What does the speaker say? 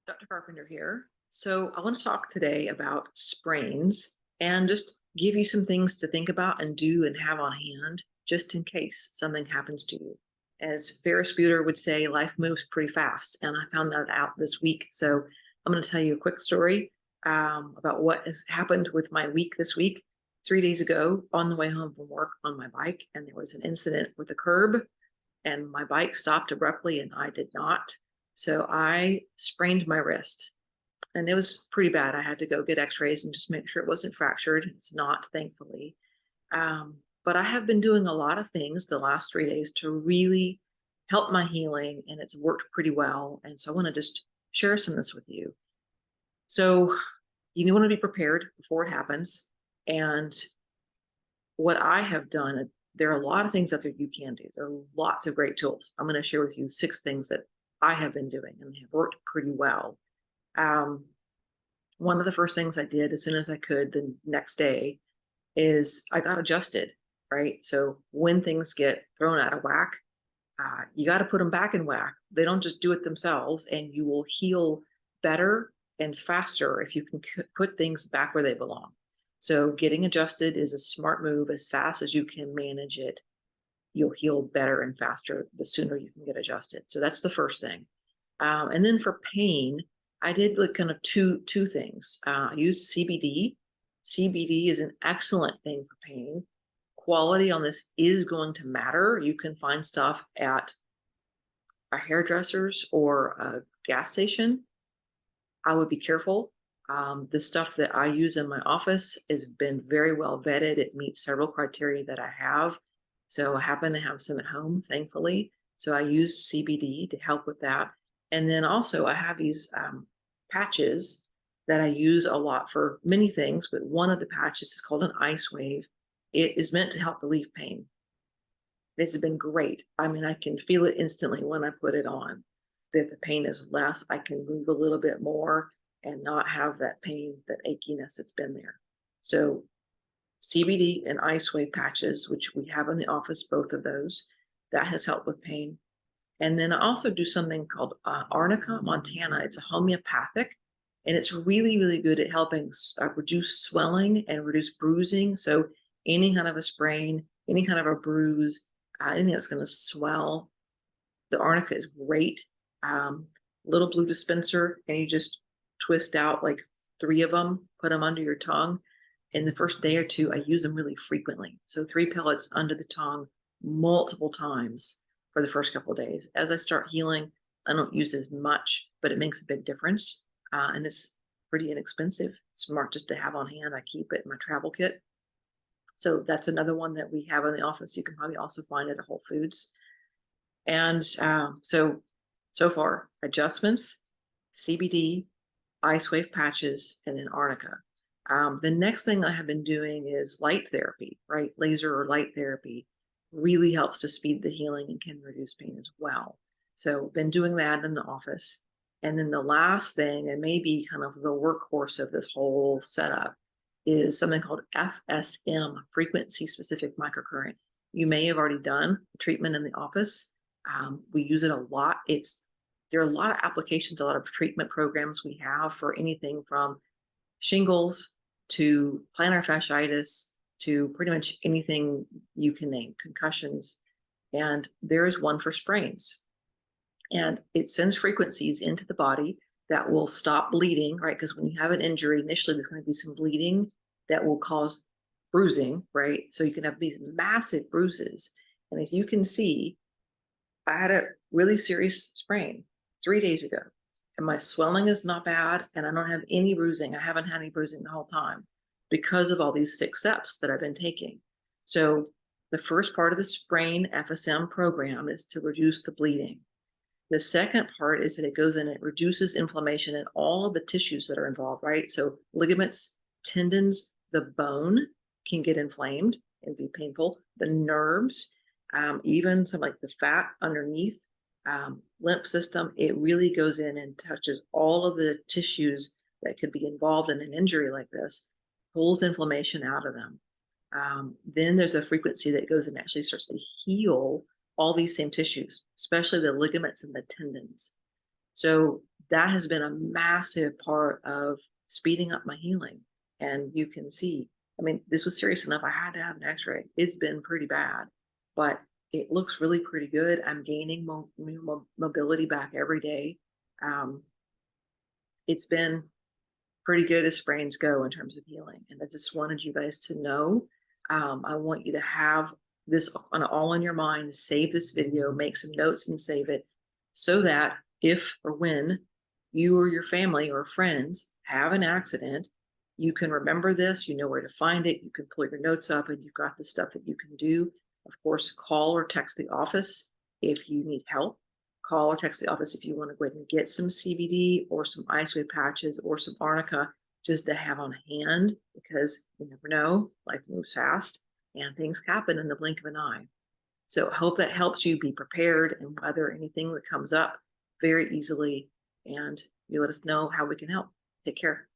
Dr. Carpenter here. So I want to talk today about sprains and just give you some things to think about and do and have on hand just in case something happens to you. As Ferris Bueller would say, life moves pretty fast, and I found that out this week. So I'm going to tell you a quick story about what has happened with my week this week. 3 days ago, on the way home from work on my bike, and there was an incident with a curb, and my bike stopped abruptly, and I did not. So I sprained my wrist, and it was pretty bad. I had to go get x-rays and just make sure it wasn't fractured. It's not, thankfully. But I have been doing a lot of things the last 3 days to really help my healing, and it's worked pretty well. And so I want to just share some of this with you. So you want to be prepared before it happens. And what I have done, there are a lot of things out there you can do. There are lots of great tools. I'm going to share with you 6 things that I have been doing and they have worked pretty well. One of the first things I did as soon as I could the next day is I got adjusted, right? So when things get thrown out of whack, you got to put them back in whack. They don't just do it themselves, and you will heal better and faster if you can put things back where they belong. So getting adjusted is a smart move. As fast as you can manage it, you'll heal better and faster the sooner you can get adjusted. So that's the first thing. And then for pain, I did like kind of two things. I used CBD. CBD is an excellent thing for pain. Quality on this is going to matter. You can find stuff at a hairdresser's or a gas station. I would be careful. The stuff that I use in my office has been very well vetted. It meets several criteria that I have. So I happen to have some at home, thankfully. So I use CBD to help with that. And then also I have these patches that I use a lot for many things, but one of the patches is called an Icewave. It is meant to help relieve pain. This has been great. I mean, I can feel it instantly when I put it on, that the pain is less. I can move a little bit more and not have that pain, that achiness that's been there. So CBD and Icewave patches, which we have in the office, both of those, that has helped with pain. And then I also do something called Arnica, Montana. It's a homeopathic, and it's really, really good at helping reduce swelling and reduce bruising. So any kind of a sprain, any kind of a bruise, anything that's going to swell, the Arnica is great. Little blue dispenser, and you just twist out like 3 of them, put them under your tongue. In the first day or two, I use them really frequently. So 3 pellets under the tongue multiple times for the first couple of days. As I start healing, I don't use as much, but it makes a big difference. And it's pretty inexpensive. It's smart just to have on hand. I keep it in my travel kit. So that's another one that we have in the office. You can probably also find it at Whole Foods. And so far, adjustments, CBD, Icewave patches, and then Arnica. The next thing I have been doing is light therapy, right? Laser or light therapy really helps to speed the healing and can reduce pain as well. So been doing that in the office. And then the last thing, and maybe kind of the workhorse of this whole setup, is something called FSM, frequency specific microcurrent. You may have already done treatment in the office. We use it a lot. There are a lot of applications, a lot of treatment programs we have for anything from shingles to plantar fasciitis to pretty much anything you can name, concussions. And there's one for sprains. And it sends frequencies into the body that will stop bleeding, right? Because when you have an injury, initially there's going to be some bleeding that will cause bruising, right? So you can have these massive bruises. And if you can see, I had a really serious sprain 3 days ago, and my swelling is not bad, and I don't have any bruising. I haven't had any bruising the whole time because of all these 6 steps that I've been taking. So the first part of the Sprain FSM program is to reduce the bleeding. The second part is that it goes in and it reduces inflammation in all of the tissues that are involved, right? So ligaments, tendons, the bone can get inflamed and be painful. The nerves, even some like the fat underneath, lymph system, it really goes in and touches all of the tissues that could be involved in an injury like this, pulls inflammation out of them. Then there's a frequency that goes and actually starts to heal all these same tissues, especially the ligaments and the tendons. So that has been a massive part of speeding up my healing. And you can see, I mean, this was serious enough. I had to have an x-ray. It's been pretty bad, but it looks really pretty good. I'm gaining mobility back every day. It's been pretty good as sprains go in terms of healing. And I just wanted you guys to know, I want you to have this all in your mind, save this video, make some notes and save it, so that if or when you or your family or friends have an accident, you can remember this, you know where to find it, you can pull your notes up, and you've got the stuff that you can do. Of course, call or text the office if you need help. Call or text the office if you want to go ahead and get some CBD or some Icewave patches or some Arnica just to have on hand, because you never know, life moves fast and things happen in the blink of an eye. So I hope that helps you be prepared and weather anything that comes up very easily. And you let us know how we can help. Take care.